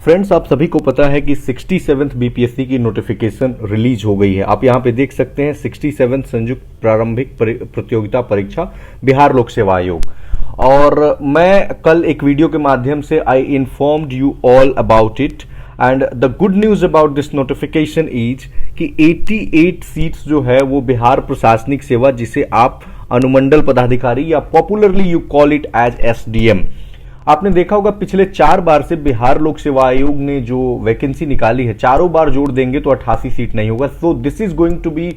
Friends, आप सभी को पता है कि 67th बीपीएससी की नोटिफिकेशन रिलीज हो गई है। आप यहां पे देख सकते हैं 67 संयुक्त प्रारंभिक प्रतियोगिता परीक्षा बिहार लोक सेवा आयोग। और मैं कल एक वीडियो के माध्यम से I informed you all about it and the good news about this notification is कि 88 सीट्स जो है वो बिहार प्रशासनिक सेवा, जिसे आप अनुमंडल पदाधिकारी या popularly you call it as SDM. आपने देखा होगा पिछले 4 बार से बिहार लोक सेवा आयोग ने जो वैकेंसी निकाली है, चारों बार जोड़ देंगे तो 88 सीट नहीं होगा। So this is going to be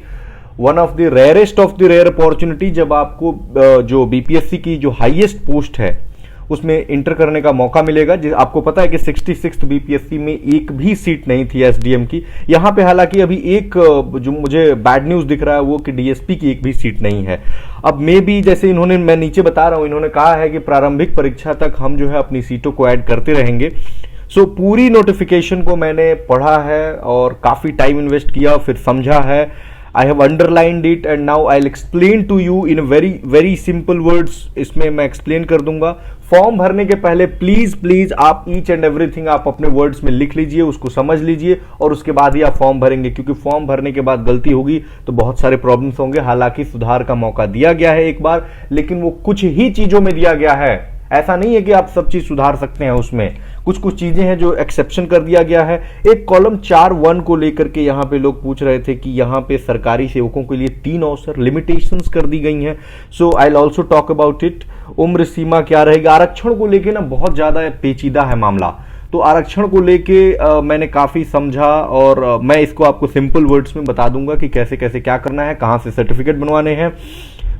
one of the rarest of the rare opportunity, जब आपको जो बीपीएससी की जो हाईएस्ट पोस्ट है उसमें इंटर करने का मौका मिलेगा। आपको पता है कि 66 बीपीएससी में एक भी सीट नहीं थी एसडीएम की। यहां पे हालांकि अभी एक जो मुझे बैड न्यूज दिख रहा है वो कि डीएसपी की एक भी सीट नहीं है। अब मे बी जैसे इन्होंने, मैं नीचे बता रहा हूं, इन्होंने कहा है कि प्रारंभिक परीक्षा तक हम जो है अपनी सीटों को ऐड करते रहेंगे। सो पूरी नोटिफिकेशन को मैंने पढ़ा है और काफी टाइम इन्वेस्ट किया, फिर समझा है। I have underlined it and now I'll explain to you in a very simple words। इसमें मैं explain कर दूंगा। फॉर्म भरने के पहले प्लीज आप ईच एंड एवरीथिंग आप अपने वर्ड्स में लिख लीजिए, उसको समझ लीजिए और उसके बाद ही आप फॉर्म भरेंगे, क्योंकि फॉर्म भरने के बाद गलती होगी तो बहुत सारे प्रॉब्लम्स होंगे। हालांकि सुधार का मौका दिया गया है एक बार, लेकिन वो कुछ ही चीजों में दिया गया है। ऐसा नहीं है कि आप सब चीज सुधार सकते हैं, उसमें कुछ चीजें हैं जो एक्सेप्शन कर दिया गया है। एक कॉलम 4(1) को लेकर के यहां पे लोग पूछ रहे थे कि यहां पे सरकारी सेवकों के लिए 3 अवसर लिमिटेशंस कर दी गई हैं। So I will also talk about it. उम्र सीमा क्या रहेगी, आरक्षण को लेके ना बहुत ज्यादा पेचीदा है मामला, तो आरक्षण को लेके मैंने काफी समझा और मैं इसको आपको सिंपल वर्ड्स में बता दूंगा कि कैसे कैसे क्या करना है, कहां से सर्टिफिकेट बनवाने हैं,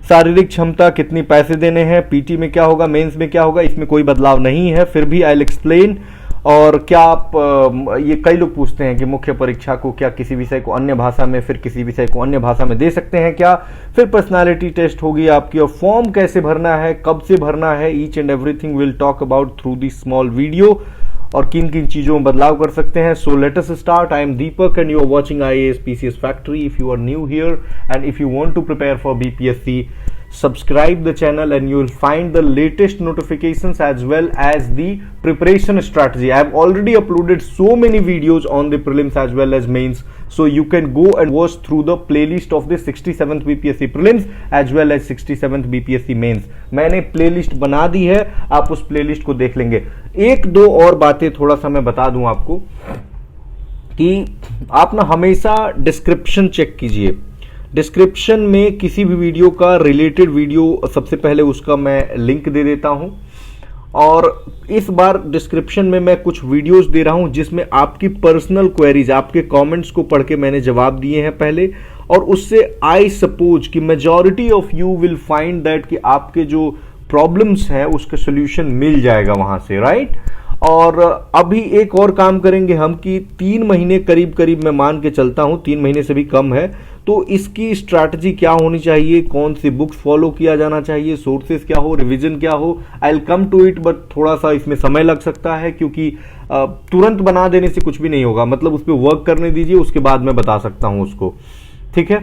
शारीरिक क्षमता कितनी पैसे देने हैं, पीटी में क्या होगा, मेंस में क्या होगा, इसमें कोई बदलाव नहीं है। फिर भी आई विल एक्सप्लेन। और क्या आप ये कई लोग पूछते हैं कि मुख्य परीक्षा को क्या किसी विषय को अन्य भाषा में, फिर किसी विषय को अन्य भाषा में दे सकते हैं क्या, फिर पर्सनालिटी टेस्ट होगी आपकी, और फॉर्म कैसे भरना है, कब से भरना है, each and everything will talk about through this small video, और किन किन चीजों में बदलाव कर सकते हैं। So let us start. I am Deepak and you are watching IAS PCS Factory। If you are new here and if you want to prepare for BPSC, subscribe the channel and you will find the latest notifications as well as the preparation strategy. I have already uploaded so many videos on the prelims as well as mains, so you can go and watch through the playlist of the 67th BPSC prelims as well as 67th BPSC mains। मैंने playlist बना दी है, आप उस playlist को देख लेंगे। एक दो और बातें थोड़ा सा मैं बता दूं आपको कि आप ना हमेशा डिस्क्रिप्शन चेक कीजिए। डिस्क्रिप्शन में किसी भी वीडियो का रिलेटेड वीडियो सबसे पहले उसका मैं लिंक दे देता हूं, और इस बार डिस्क्रिप्शन में मैं कुछ वीडियोस दे रहा हूं जिसमें आपकी पर्सनल क्वेरीज, आपके कमेंट्स को पढ़ के मैंने जवाब दिए हैं पहले, और उससे आई सपोज कि majority of you will find that कि आपके जो प्रॉब्लम्स हैं उसका सोल्यूशन मिल जाएगा वहां से, राइट। और अभी एक और काम करेंगे हम कि 3 महीने करीब मैं मान के चलता हूं, 3 महीने से भी कम है, तो इसकी स्ट्रैटेजी क्या होनी चाहिए, कौन सी बुक्स फॉलो किया जाना चाहिए, सोर्सेस क्या हो, रिवीजन क्या हो, I will come to it. But थोड़ा सा इसमें समय लग सकता है, क्योंकि तुरंत बना देने से कुछ भी नहीं होगा, मतलब उस पर वर्क करने दीजिए, उसके बाद मैं बता सकता हूं उसको, ठीक है।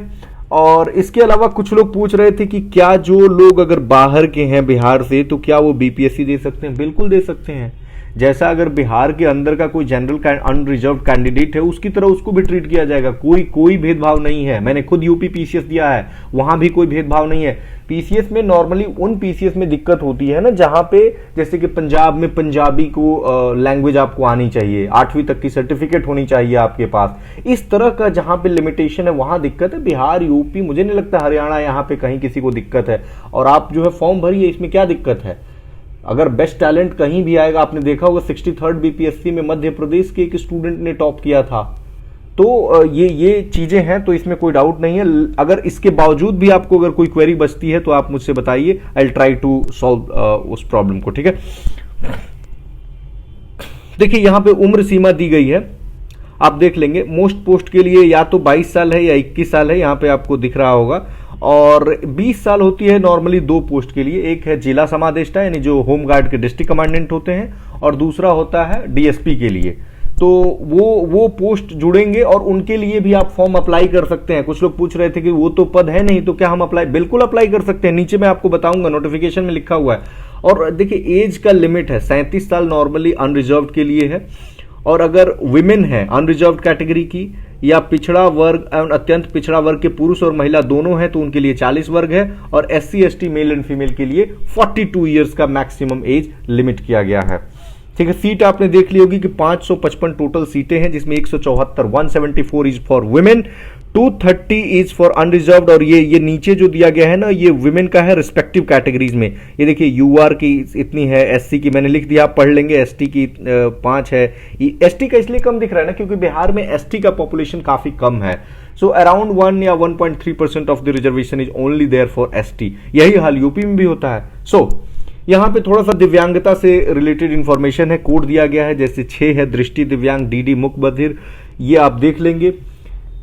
और इसके अलावा कुछ लोग पूछ रहे थे कि क्या जो लोग अगर बाहर के हैं बिहार से, तो क्या वो बीपीएससी दे सकते हैं? बिल्कुल दे सकते हैं। जैसा अगर बिहार के अंदर का कोई जनरल अनरिजर्व कैंडिडेट है, उसकी तरह उसको भी ट्रीट किया जाएगा। कोई भेदभाव नहीं है। मैंने खुद यूपी पीसीएस दिया है, वहां भी कोई भेदभाव नहीं है। पीसीएस में नॉर्मली उन पीसीएस में दिक्कत होती है ना जहां पे, जैसे कि पंजाब में पंजाबी को लैंग्वेज आपको आनी चाहिए, 8वीं तक की सर्टिफिकेट होनी चाहिए आपके पास, इस तरह का जहां पे लिमिटेशन है वहां दिक्कत है। बिहार, यूपी, मुझे नहीं लगता हरियाणा, यहां पे कहीं किसी को दिक्कत है। और आप जो है फॉर्म भरिए, इसमें क्या दिक्कत है। अगर बेस्ट टैलेंट कहीं भी आएगा, आपने देखा होगा 63rd बीपीएससी में मध्य प्रदेश के एक स्टूडेंट ने टॉप किया था, तो ये चीजें हैं, तो इसमें कोई डाउट नहीं है। अगर इसके बावजूद भी आपको अगर कोई क्वेरी बचती है तो आप मुझसे बताइए, I will try to solve उस प्रॉब्लम को, ठीक है। देखिए यहां पे उम्र सीमा दी गई है, आप देख लेंगे। मोस्ट पोस्ट के लिए या तो 22 साल है या 21 साल है, यहां पे आपको दिख रहा होगा, और 20 साल होती है नॉर्मली 2 पोस्ट के लिए। एक है जिला समादेष्टा, यानी जो होमगार्ड के डिस्ट्रिक्ट कमांडेंट होते हैं, और दूसरा होता है डीएसपी के लिए। तो वो पोस्ट जुड़ेंगे और उनके लिए भी आप फॉर्म अप्लाई कर सकते हैं। कुछ लोग पूछ रहे थे कि वो तो पद है नहीं, तो क्या हम अप्लाई? बिल्कुल अप्लाई कर सकते हैं, नीचे मैं आपको बताऊंगा, नोटिफिकेशन में लिखा हुआ है। और देखिए एज का लिमिट है 37 साल नॉर्मली अनरिजर्व्ड के लिए है, और अगर विमेन है अनरिजर्व कैटेगरी की या पिछड़ा वर्ग एवं अत्यंत पिछड़ा वर्ग के पुरुष और महिला दोनों हैं तो उनके लिए 40 वर्ग है, और SC ST male and female के लिए 42 ईयर्स का मैक्सिमम एज लिमिट किया गया है। ठीक है, सीट आपने देख ली होगी कि 555 टोटल सीटें हैं, जिसमें 174 174 is for women, 230 is for unreserved, और ये नीचे जो दिया गया है ना, ये वुमेन का है रिस्पेक्टिव कैटेगरीज में। ये देखिए UR की इतनी है, SC की मैंने लिख दिया, आप पढ़ लेंगे, ST की 5 है। ST का इसलिए कम दिख रहा है ना क्योंकि बिहार में ST का पॉपुलेशन काफी कम है, सो अराउंड 1 या 1.3% of the reservation is only there for ST। यही हाल यूपी में भी होता है। सो यहां पे थोड़ा सा दिव्यांगता से रिलेटेड इंफॉर्मेशन है, कोड दिया गया है, जैसे 6 है दृष्टि दिव्यांग, DD मुख बधिर, ये आप देख लेंगे।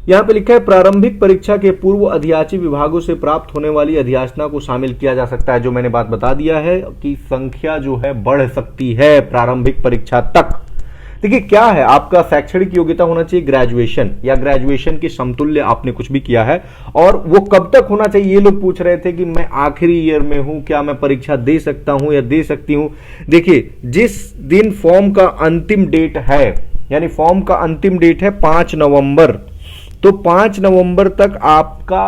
यहां पे लिखा है प्रारंभिक परीक्षा के पूर्व अधियाची विभागों से प्राप्त होने वाली अधियाचना को शामिल किया जा सकता है। जो मैंने बात बता दिया है कि संख्या जो है बढ़ सकती है प्रारंभिक परीक्षा तक। देखिए क्या है, आपका शैक्षणिक योग्यता होना चाहिए ग्रेजुएशन या ग्रेजुएशन के समतुल्य आपने कुछ भी किया है, और वो कब तक होना चाहिए, ये लोग पूछ रहे थे कि मैं आखिरी ईयर में हूं, क्या मैं परीक्षा दे सकता हूं या दे सकती हूं। देखिए जिस दिन फॉर्म का अंतिम डेट है, यानी फॉर्म का अंतिम डेट है 5 नवंबर, तो 5 नवंबर तक आपका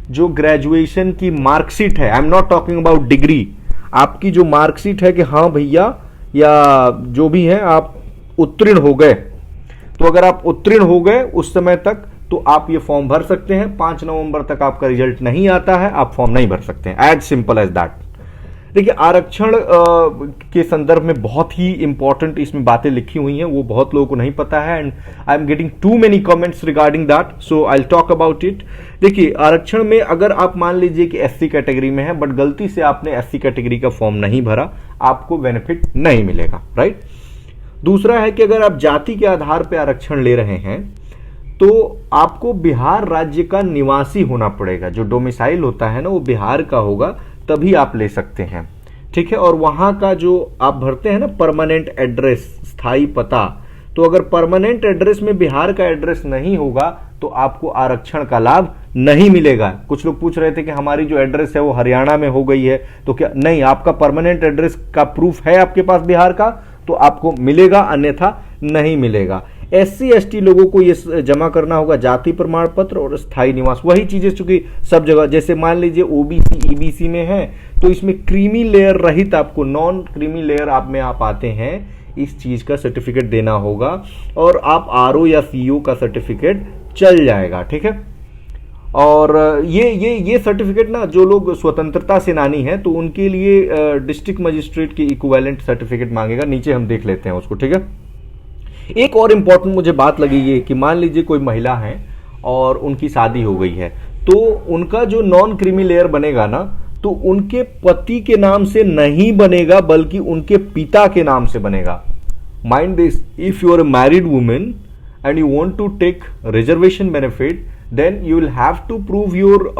जो ग्रेजुएशन की मार्कशीट है, I am not talking about degree, आपकी जो मार्कशीट है कि हाँ भैया या जो भी है आप उत्तीर्ण हो गए, तो अगर आप उत्तीर्ण हो गए उस समय तक तो आप ये फॉर्म भर सकते हैं। 5 नवंबर तक आपका रिजल्ट नहीं आता है, आप फॉर्म नहीं भर सकते हैं, एज सिंपल एज दैट। देखिए आरक्षण के संदर्भ में बहुत ही इंपॉर्टेंट इसमें बातें लिखी हुई हैं, वो बहुत लोगों को नहीं पता है, and I am getting too many comments regarding that, so I will talk about it. देखिए आरक्षण में अगर आप मान लीजिए कि SC कैटेगरी में है बट गलती से आपने SC कैटेगरी का फॉर्म नहीं भरा, आपको बेनिफिट नहीं मिलेगा, राइट। दूसरा है कि अगर आप जाति के आधार पर आरक्षण ले रहे हैं तो आपको बिहार राज्य का निवासी होना पड़ेगा, जो डोमिसाइल होता है ना वो बिहार का होगा, तभी आप ले सकते हैं। ठीक है, और वहां का जो आप भरते हैं ना परमानेंट एड्रेस, स्थायी पता, तो अगर परमानेंट एड्रेस में बिहार का एड्रेस नहीं होगा तो आपको आरक्षण का लाभ नहीं मिलेगा। कुछ लोग पूछ रहे थे कि हमारी जो एड्रेस है वो हरियाणा में हो गई है तो क्या, नहीं, आपका परमानेंट एड्रेस का प्रूफ है आपके पास बिहार का तो आपको मिलेगा, अन्यथा नहीं मिलेगा। SC ST लोगों को ये जमा करना होगा जाति प्रमाण पत्र और स्थायी निवास, वही चीजें चूंकि सब जगह, जैसे मान लीजिए OBC EBC में है तो इसमें क्रीमी लेयर रहित आपको नॉन क्रीमी लेयर में आप आते हैं, इस चीज का सर्टिफिकेट देना होगा, और आप RO या CO का सर्टिफिकेट चल जाएगा। ठीक है, और ये सर्टिफिकेट ना जो लोग स्वतंत्रता सेनानी हैं तो उनके लिए डिस्ट्रिक्ट मजिस्ट्रेट की इक्विवेलेंट सर्टिफिकेट मांगेगा, नीचे हम देख लेते हैं उसको। ठीक है, एक और इंपॉर्टेंट मुझे बात लगी ये कि मान लीजिए कोई महिला है और उनकी शादी हो गई है, तो उनका जो नॉन क्रीमी लेयर बनेगा ना, तो उनके पति के नाम से नहीं बनेगा बल्कि उनके पिता के नाम से बनेगा। Mind this, if you are a married women and you want to take reservation benefit, then you will have to prove your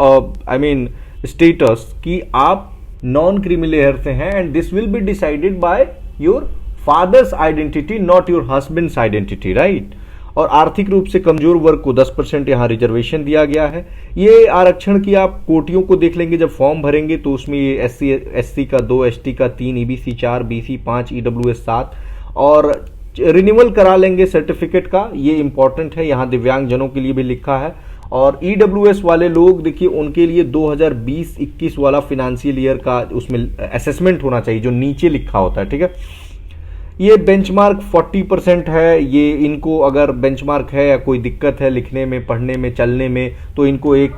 status कि आप नॉन क्रीमी लेयर से हैं, and this will be decided by your father's identity, not your husband's identity, right. और आर्थिक रूप से कमजोर वर्ग को 10% यहां रिजर्वेशन दिया गया है। ये आरक्षण की आप कोटियों को देख लेंगे जब फॉर्म भरेंगे तो उसमें ये SC SC का 2, ST का 3, EBC 4, BC 5, EWS 7, और रिन्यूअल करा लेंगे सर्टिफिकेट का, ये इंपॉर्टेंट है, यहाँ दिव्यांग जनों के लिए भी लिखा है। और EWS वाले लोग देखिए उनके लिए 2020-21 वाला फाइनेंशियल ईयर का उसमें असेसमेंट होना चाहिए, जो नीचे लिखा होता है। ठीक है, ये बेंचमार्क 40% है, ये इनको अगर बेंचमार्क है या कोई दिक्कत है लिखने में, पढ़ने में, चलने में, तो इनको एक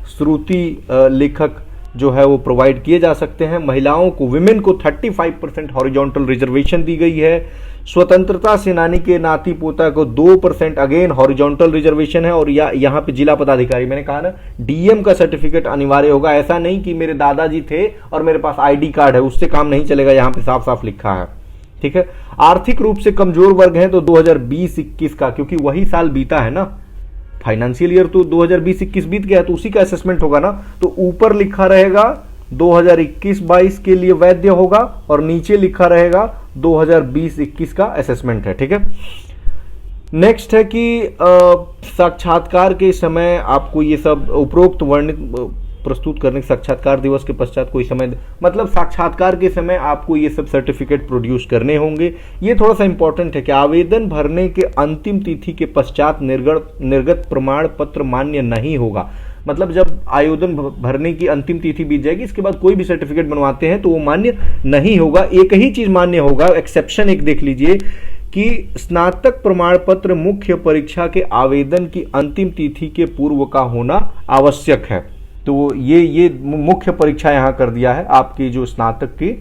श्रुति लेखक जो है वो प्रोवाइड किए जा सकते हैं। महिलाओं को, विमेन को 35% हॉरिजॉन्टल रिजर्वेशन दी गई है। स्वतंत्रता सेनानी के नाती पोता को 2% अगेन हॉरिजॉन्टल रिजर्वेशन है। और यहाँ पे जिला पदाधिकारी, मैंने कहा ना DM का सर्टिफिकेट अनिवार्य होगा, ऐसा नहीं कि मेरे दादाजी थे और मेरे पास ID कार्ड है, उससे काम नहीं चलेगा, यहाँ पे साफ साफ लिखा है। ठीक है, आर्थिक रूप से कमजोर वर्ग हैं तो 2020-21 का, क्योंकि वही साल बीता है ना, फाइनेंशियल ईयर तो 2020-21 बीत गया है तो उसी का असेसमेंट होगा ना, तो ऊपर लिखा रहेगा 2021-22 के लिए वैध होगा और नीचे लिखा रहेगा 2020-21 का असेसमेंट है। ठीक है, नेक्स्ट है कि साक्षात्कार के समय आपको ये सब उपरोक्त वर्णित प्रस्तुत करने, साक्षात्कार दिवस के पश्चात कोई समय, मतलब साक्षात्कार के समय आपको ये सब सर्टिफिकेट प्रोड्यूस करने होंगे। ये थोड़ा सा इंपॉर्टेंट है कि आवेदन भरने के अंतिम तिथि के पश्चात निर्गत प्रमाण पत्र मान्य नहीं होगा। मतलब जब आवेदन भरने की अंतिम तिथि बीत जाएगी, इसके बाद कोई भी सर्टिफिकेट बनवाते हैं तो वो मान्य नहीं होगा। एक ही चीज मान्य होगा, एक्सेप्शन एक देख लीजिए कि स्नातक प्रमाण पत्र मुख्य परीक्षा के आवेदन की अंतिम तिथि के पूर्व का होना आवश्यक है। तो ये मुख्य परीक्षा यहां कर दिया है, आपकी जो स्नातक की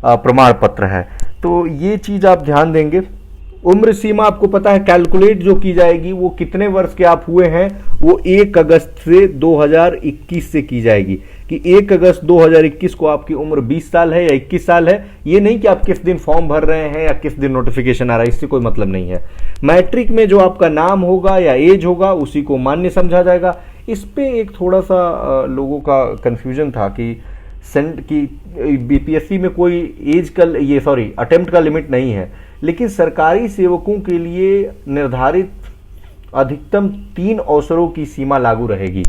प्रमाण पत्र है। तो ये चीज आप ध्यान देंगे। उम्र सीमा आपको पता है कैलकुलेट जो की जाएगी वो कितने वर्ष के आप हुए हैं, वो 1 अगस्त से 2021 से की जाएगी कि 1 अगस्त 2021 को आपकी उम्र 20 साल है या 21 साल है। ये नहीं कि आप किस दिन फॉर्म भर रहे हैं या किस दिन नोटिफिकेशन आ रहा है, इससे कोई मतलब नहीं है। मैट्रिक में जो आपका नाम होगा या एज होगा उसी को मान्य समझा जाएगा। इस पे एक थोड़ा सा लोगों का कंफ्यूजन था कि बीपीएससी में कोई एज का अटेम्प्ट का लिमिट नहीं है, लेकिन सरकारी सेवकों के लिए निर्धारित अधिकतम 3 अवसरों की सीमा लागू रहेगी।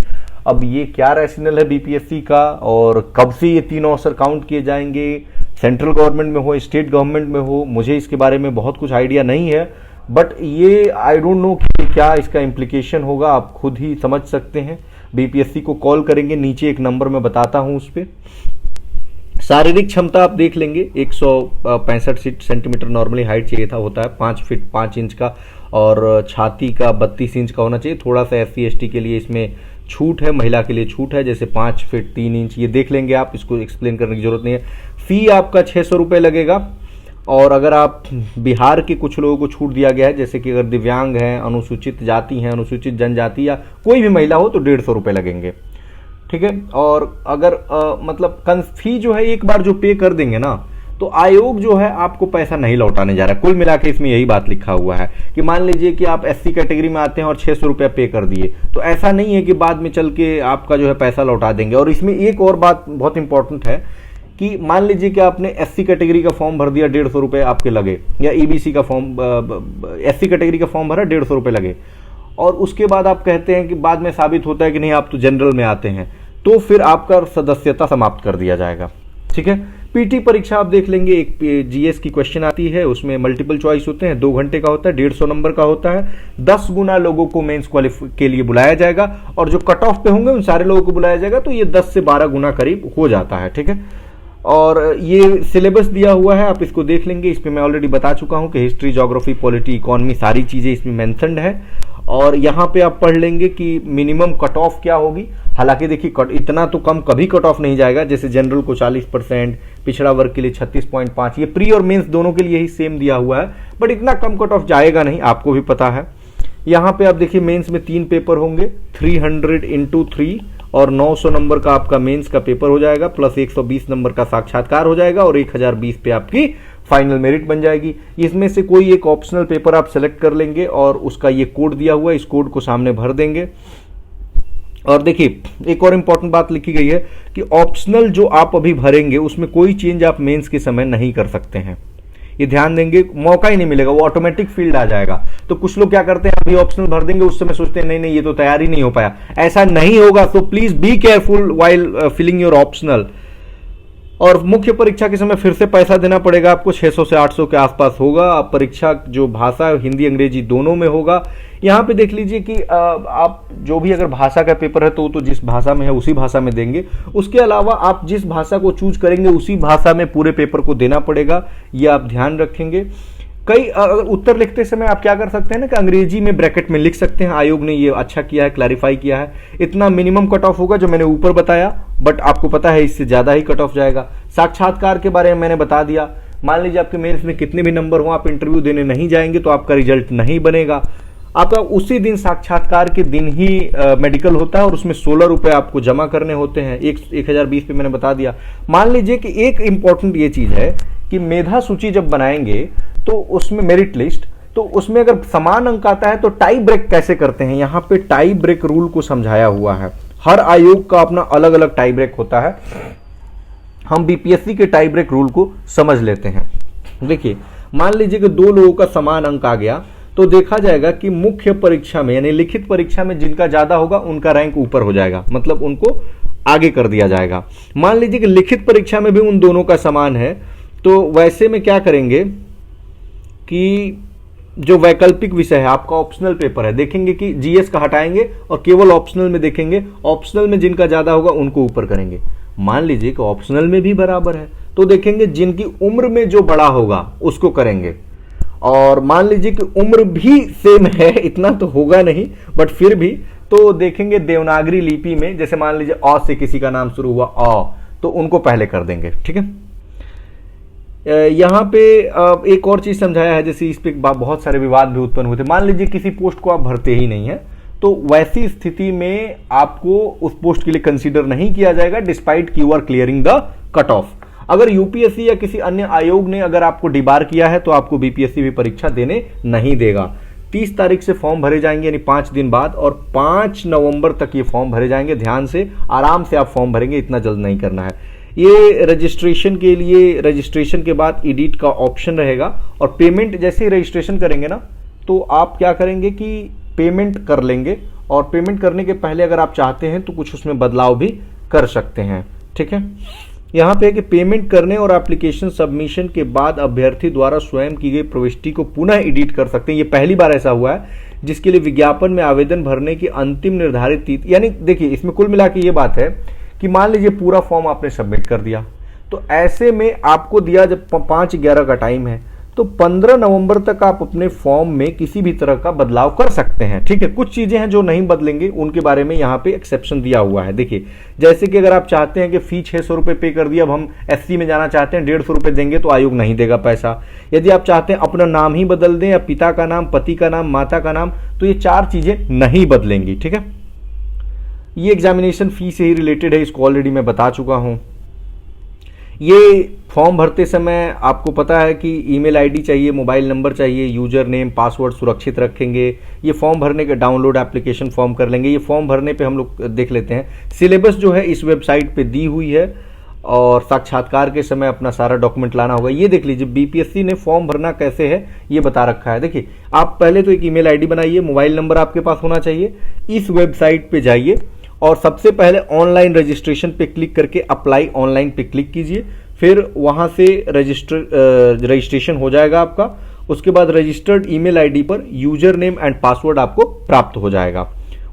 अब ये क्या रैशनल है बीपीएससी का और कब से ये 3 अवसर काउंट किए जाएंगे, सेंट्रल गवर्नमेंट में हो स्टेट गवर्नमेंट में हो, मुझे इसके बारे में बहुत कुछ आइडिया नहीं है। बट ये आई डोंट नो कि क्या इसका इम्प्लीकेशन होगा, आप खुद ही समझ सकते हैं। बीपीएससी को कॉल करेंगे, नीचे एक नंबर मैं बताता हूं उस पर। शारीरिक क्षमता आप देख लेंगे, 165 सेंटीमीटर नॉर्मली हाइट चाहिए था, होता है 5 फीट 5 इंच का, और छाती का 32 इंच का होना चाहिए। थोड़ा सा SC ST के लिए इसमें छूट है, महिला के लिए छूट है, जैसे 5 फीट 3 इंच, ये देख लेंगे आप, इसको एक्सप्लेन करने की जरूरत नहीं है। फी आपका 600 रुपये लगेगा। और अगर आप बिहार के कुछ लोगों को छूट दिया गया है, जैसे कि अगर दिव्यांग हैं, अनुसूचित जाति हैं, अनुसूचित जनजाति या कोई भी महिला हो तो 150 रुपये लगेंगे, ठीक है। और अगर मतलब फी जो है एक बार जो पे कर देंगे ना, तो आयोग जो है आपको पैसा नहीं लौटाने जा रहा है। कुल मिला के इसमें यही बात लिखा हुआ है कि मान लीजिए कि आप SC कैटेगरी में आते हैं और 600 रुपया पे कर दिए, तो ऐसा नहीं है कि बाद में चल के आपका जो है पैसा लौटा देंगे। और इसमें एक और बात बहुत इंपॉर्टेंट है कि मान लीजिए कि आपने SC कैटेगरी का फॉर्म भर दिया, 150 रुपये आपके लगे, या EBC का फॉर्म SC कैटेगरी का फॉर्म भरा, 150 रुपये लगे, और उसके बाद आप कहते हैं कि बाद में साबित होता है कि नहीं आप तो जनरल में आते हैं, तो फिर आपका सदस्यता समाप्त कर दिया जाएगा, ठीक है। पीटी परीक्षा आप देख लेंगे, एक GS की क्वेश्चन आती है, उसमें मल्टीपल चॉइस होते हैं, 2 घंटे का होता है, 150 नंबर का होता है। 10 गुना लोगों को मेंस क्वालिफाई के लिए बुलाया जाएगा, और जो कट ऑफ पे होंगे उन सारे लोगों को बुलाया जाएगा, तो ये 10 से 12 गुना करीब हो जाता है, ठीक है। और ये सिलेबस दिया हुआ है, आप इसको देख लेंगे। इसमें मैं ऑलरेडी बता चुका हूं कि हिस्ट्री, ज्योग्राफी, पॉलिटी, इकोनॉमी, सारी चीजें इसमें मेंशन्ड है। और यहाँ पे आप पढ़ लेंगे कि मिनिमम कट ऑफ क्या होगी। हालांकि देखिए इतना तो कम कभी कट ऑफ नहीं जाएगा, जैसे जनरल को 40%, पिछड़ा वर्ग के लिए 36.5, ये प्री और मेंस दोनों के लिए ही सेम दिया हुआ है, बट इतना कम कट ऑफ जाएगा नहीं, आपको भी पता है। यहाँ पे आप देखिए मेंस में 3 पेपर होंगे, 300 × 3, और 900 नंबर का आपका मेंस का पेपर हो जाएगा, प्लस 120 नंबर का साक्षात्कार हो जाएगा, और 1020 पे आपकी फाइनल मेरिट बन जाएगी। इसमें से कोई एक ऑप्शनल पेपर आप सेलेक्ट कर लेंगे, और उसका ये कोड दिया हुआ है, इस कोड को सामने भर देंगे। और देखिए एक और इंपॉर्टेंट बात लिखी गई है कि ऑप्शनल जो आप अभी भरेंगे उसमें कोई चेंज आप मेंस के समय नहीं कर सकते हैं, ये ध्यान देंगे, मौका ही नहीं मिलेगा, वो ऑटोमेटिक फील्ड आ जाएगा। तो कुछ लोग क्या करते हैं, अभी ऑप्शनल भर देंगे, उस समय सोचते हैं नहीं नहीं ये तो तैयारी नहीं हो पाया, ऐसा नहीं होगा। तो please be careful while filling your optional. और मुख्य परीक्षा के समय फिर से पैसा देना पड़ेगा आपको, 600 से 800 के आसपास होगा। आप परीक्षा जो भाषा हिंदी अंग्रेजी दोनों में होगा। यहाँ पे देख लीजिए कि आप जो भी अगर भाषा का पेपर है तो जिस भाषा में है उसी भाषा में देंगे। उसके अलावा आप जिस भाषा को चूज करेंगे उसी भाषा में पूरे पेपर को देना पड़ेगा, ये आप ध्यान रखेंगे। कई उत्तर लिखते समय आप क्या कर सकते हैं ना कि अंग्रेजी में ब्रैकेट में लिख सकते हैं। आयोग ने ये अच्छा किया है, क्लैरिफाई किया है। इतना मिनिमम कट ऑफ होगा जो मैंने ऊपर बताया, बट आपको पता है इससे ज्यादा ही कट ऑफ जाएगा। साक्षात्कार के बारे में मैंने बता दिया। मान लीजिए आपके मेंस में कितने भी नंबर हो, आप इंटरव्यू देने नहीं जाएंगे तो आपका रिजल्ट नहीं बनेगा। आपका उसी दिन साक्षात्कार के दिन ही मेडिकल होता है, और उसमें 16 रुपए आपको जमा करने होते हैं। 1020 पे मैंने बता दिया। मान लीजिए कि एक इंपॉर्टेंट ये चीज है कि मेधा सूची जब बनाएंगे तो उसमें मेरिट लिस्ट, तो उसमें अगर समान अंक आता है तो टाई ब्रेक कैसे करते हैं, यहाँ पे टाई ब्रेक रूल को समझाया हुआ है। हर आयोग का अपना अलग अलग टाई ब्रेक होता है। हम बीपीएससी के टाई ब्रेक रूल को समझ लेते हैं। देखिए मान लीजिए कि 2 लोगों का समान अंक आ गया, तो देखा जाएगा कि मुख्य परीक्षा में यानी लिखित परीक्षा में जिनका ज्यादा होगा उनका रैंक ऊपर हो जाएगा, मतलब उनको आगे कर दिया जाएगा। मान लीजिए कि लिखित परीक्षा में भी उन दोनों का समान है, तो वैसे में क्या करेंगे कि जो वैकल्पिक विषय है आपका ऑप्शनल पेपर है, देखेंगे कि जीएस का हटाएंगे और केवल ऑप्शनल में देखेंगे, ऑप्शनल में जिनका ज्यादा होगा उनको ऊपर करेंगे। मान लीजिए कि ऑप्शनल में भी बराबर है तो देखेंगे जिनकी उम्र में जो बड़ा होगा उसको करेंगे, और मान लीजिए कि उम्र भी सेम है, इतना तो होगा नहीं बट फिर भी, तो देखेंगे देवनागरी लिपि में, जैसे मान लीजिए अ से किसी का नाम शुरू हुआ अ, तो उनको पहले कर देंगे। ठीक है, यहां पे एक और चीज समझाया है, जैसे इस पे बहुत सारे विवाद भी उत्पन्न हुए थे। मान लीजिए किसी पोस्ट को आप भरते ही नहीं है, तो वैसी स्थिति में आपको उस पोस्ट के लिए कंसीडर नहीं किया जाएगा despite you are clearing the cut off. अगर यूपीएससी या किसी अन्य आयोग ने अगर आपको डिबार किया है तो आपको बीपीएससी भी परीक्षा देने नहीं देगा। 30 तारीख से फॉर्म भरे जाएंगे, यानी 5 दिन बाद, और 5 नवंबर तक ये फॉर्म भरे जाएंगे। ध्यान से आराम से आप फॉर्म भरेंगे, इतना जल्द नहीं करना है। ये रजिस्ट्रेशन के लिए, रजिस्ट्रेशन के बाद एडिट का ऑप्शन रहेगा, और पेमेंट जैसे ही रजिस्ट्रेशन करेंगे ना तो आप क्या करेंगे कि पेमेंट कर लेंगे, और पेमेंट करने के पहले अगर आप चाहते हैं तो कुछ उसमें बदलाव भी कर सकते हैं। ठीक है, यहाँ पे है कि पेमेंट करने और एप्लीकेशन सबमिशन के बाद अभ्यर्थी द्वारा स्वयं की गई प्रविष्टि को पुनः एडिट कर सकते हैं। ये पहली बार ऐसा हुआ है, जिसके लिए विज्ञापन में आवेदन भरने की अंतिम निर्धारित तिथि, यानी देखिए इसमें कुल मिला के ये बात है कि मान लीजिए पूरा फॉर्म आपने सबमिट कर दिया, तो ऐसे में आपको दिया जब 5/11 का टाइम है, तो 15 नवंबर तक आप अपने फॉर्म में किसी भी तरह का बदलाव कर सकते हैं। ठीक है, कुछ चीजें हैं जो नहीं बदलेंगे, उनके बारे में यहाँ पे एक्सेप्शन दिया हुआ है। देखिए, जैसे कि अगर आप चाहते हैं कि फी 600 रुपए पे कर दिया, अब हम एससी में जाना चाहते हैं 150 रुपए देंगे, तो आयोग नहीं देगा पैसा। यदि आप चाहते हैं अपना नाम ही बदल दें, या पिता का नाम, पति का नाम, माता का नाम, तो ये 4 चीजें नहीं बदलेंगी। ठीक है, ये एग्जामिनेशन फी से ही रिलेटेड है, इसको ऑलरेडी मैं बता चुका हूं। ये फॉर्म भरते समय आपको पता है कि ईमेल आईडी चाहिए, मोबाइल नंबर चाहिए, यूजर नेम पासवर्ड सुरक्षित रखेंगे। ये फॉर्म भरने के डाउनलोड एप्लीकेशन फॉर्म कर लेंगे। ये फॉर्म भरने पे हम लोग देख लेते हैं, सिलेबस जो है इस वेबसाइट पे दी हुई है, और साक्षात्कार के समय अपना सारा डॉक्यूमेंट लाना होगा। ये देख लीजिए बीपीएससी ने फॉर्म भरना कैसे है ये बता रखा है। देखिए, आप पहले तो एक ईमेल आईडी बनाइए, मोबाइल नंबर आपके पास होना चाहिए, इस वेबसाइट पे जाइए और सबसे पहले ऑनलाइन रजिस्ट्रेशन पे क्लिक करके अप्लाई ऑनलाइन पे क्लिक कीजिए। फिर वहां से रजिस्ट्रेशन हो जाएगा आपका। उसके बाद रजिस्टर्ड ईमेल आईडी पर यूजर नेम एंड पासवर्ड आपको प्राप्त हो जाएगा।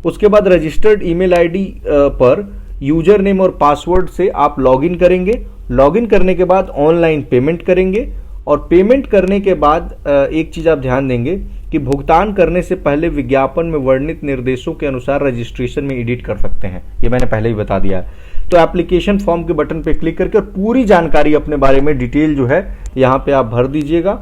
उसके बाद रजिस्टर्ड ईमेल आईडी पर यूजर नेम और पासवर्ड से आप लॉगिन करेंगे। लॉगिन करने के बाद ऑनलाइन पेमेंट करेंगे, और पेमेंट करने के बाद एक चीज आप ध्यान देंगे कि भुगतान करने से पहले विज्ञापन में वर्णित निर्देशों के अनुसार रजिस्ट्रेशन में एडिट कर सकते हैं। ये मैंने पहले ही बता दिया है। तो एप्लीकेशन फॉर्म के बटन पे क्लिक करके और पूरी जानकारी अपने बारे में डिटेल जो है यहाँ पे आप भर दीजिएगा,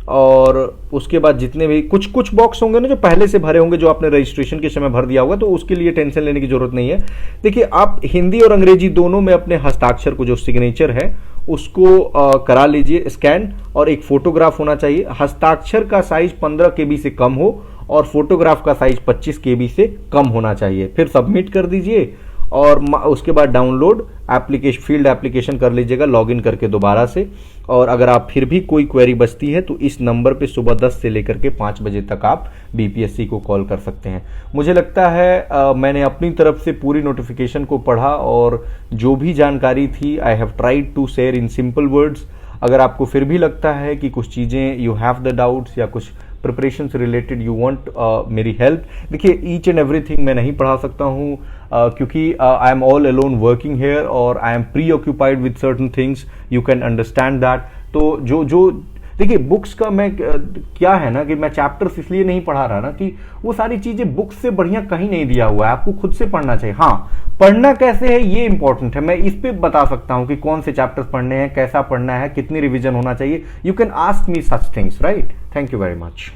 और उसके बाद जितने भी कुछ बॉक्स होंगे ना जो पहले से भरे होंगे, जो आपने रजिस्ट्रेशन के समय भर दिया होगा, तो उसके लिए टेंशन लेने की जरूरत नहीं है। देखिए, आप हिंदी और अंग्रेजी दोनों में अपने हस्ताक्षर को, जो सिग्नेचर है उसको करा लीजिए स्कैन, और एक फोटोग्राफ होना चाहिए। हस्ताक्षर का साइज 15 KB से कम हो और फोटोग्राफ का साइज 25 KB से कम होना चाहिए। फिर सबमिट कर दीजिए, और उसके बाद डाउनलोड एप्लीकेशन फील्ड एप्लीकेशन कर लीजिएगा लॉगिन करके दोबारा से। और अगर आप फिर भी कोई क्वेरी बचती है तो इस नंबर पे सुबह 10 से लेकर के 5 बजे तक आप बीपीएससी को कॉल कर सकते हैं। मुझे लगता है मैंने अपनी तरफ से पूरी नोटिफिकेशन को पढ़ा, और जो भी जानकारी थी I have tried to share in simple words. अगर आपको फिर भी लगता है कि कुछ चीज़ें यू हैव द डाउट्स, या कुछ प्रिपरेशन से रिलेटेड यू वांट मेरी हेल्प, देखिए ईच एंड एवरीथिंग मैं नहीं पढ़ा सकता हूँ, क्योंकि I am all alone working here, और I am preoccupied with certain things, you can understand that. तो जो देखिए बुक्स का मैं क्या है ना कि मैं चैप्टर्स इसलिए नहीं पढ़ा रहा ना कि वो सारी चीजें बुक्स से बढ़िया कहीं नहीं दिया हुआ है, आपको खुद से पढ़ना चाहिए। हाँ, पढ़ना कैसे है ये इंपॉर्टेंट है, मैं इस पे बता सकता हूं कि कौन से चैप्टर्स पढ़ने हैं, कैसा पढ़ना है, कितनी रिवीजन होना चाहिए। You can ask me such things, right? Thank you very much.